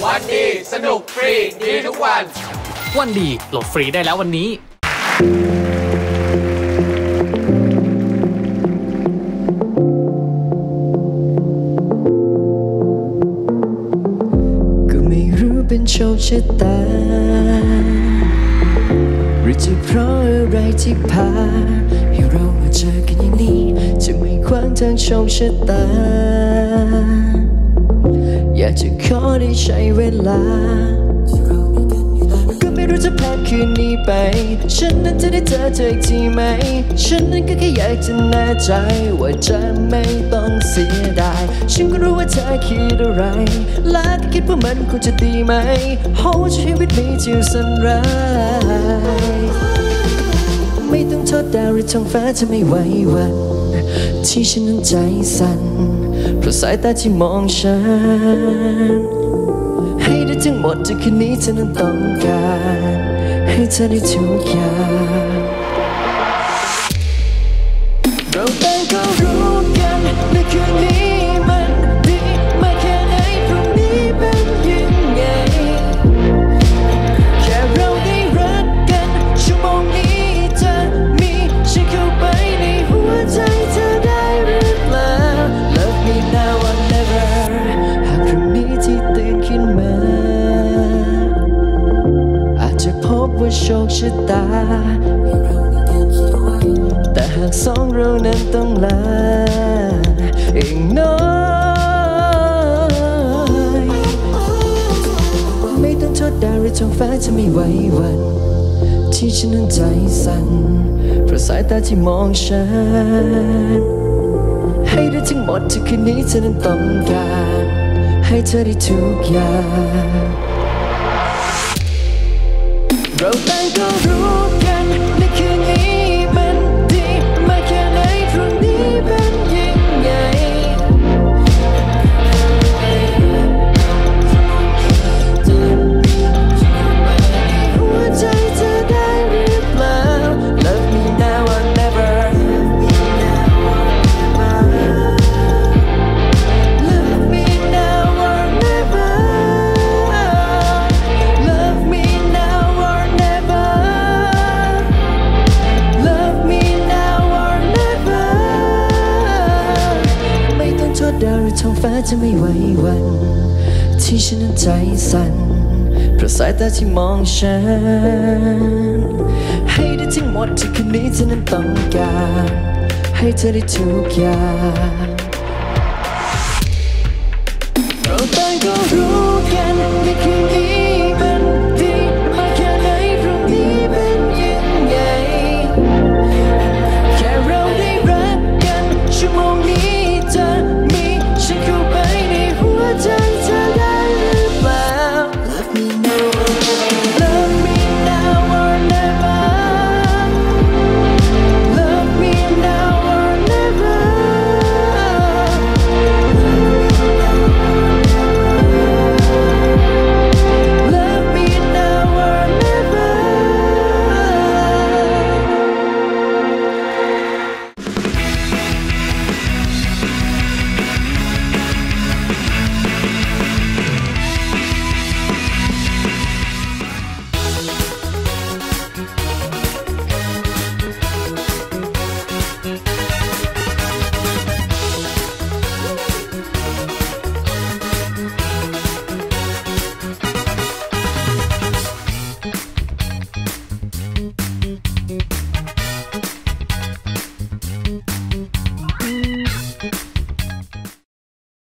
วันดีสนุกฟรีดีทุกวันวันดีโหลดฟรีได้แล้ววันนี้ก็ไม่รู้เป็นโชคชะตาหรือจะเพราะอะไรที่พาให้เรามาเจอกันอย่างนี้จะไม่ขวางทางโชคชะตาอยากจะขอได้ใช้เวลาก็ไม่รู้จะผ่านคืนนี้ไปฉันนั้นจะได้เจอเธออีกทีไหมฉันนั้นก็แค่อยากจะแน่ใจว่าจะไม่ต้องเสียดายฉันก็รู้ว่าเธอคิดอะไรและก็คิดว่ามันควรจะดีไหม Hold you with me till sunrise ไม่ต้องโทษดาวหรือท้องฟ้าจะไม่ไหววันที่ฉันนั้นใจสั่นเพราะสายตาที่มองฉันให้ได้ทั้งหมดจากคืนนี้เธอนั้นต้องการให้เธอได้ทุกอย่างเราต่างก็รู้กันในคืนนี้มันดีมาแค่ไหนพรุ่งนี้เป็นยังไงแค่เราได้รักกันชั่วโมงนี้จะมีฉันเข้าไปในหัวใจเธอได้หรือเปล่า Love me now or never หากพรุ่งนี้ที่ตื่นขึ้นมาอาจจะพบว่าโชคชะตาแต่หากสองเรานั้นต้องลาอีกน้อยไม่ต้องโทษดาวหรือท้องฟ้าจะไม่ไหววันที่ฉันนั้นใจสั่นเพราะสายตาที่มองฉันให้ได้ทั้งหมดที่คืนนี้เธอนั้นต้องการให้เธอได้ทุกอย่างเราต่างก็รู้กันในคืนนี้มันดีมาแค่ไหนพรุ่งนี้เป็นยังไงหัวใจเธอได้หรือเปล่า Love me now or never Love me now or never Love me now or never Love me now or never ไม่ต้องโทษดาวหรือท้องฟ้าจะไม่ไหววันที่ฉันนั้นใจสั่นเพราะสายตาที่มองฉันให้ได้ทั้งหมดที่คืนนี้เธอนั้นต้องการให้เธอได้ทุกอย่าง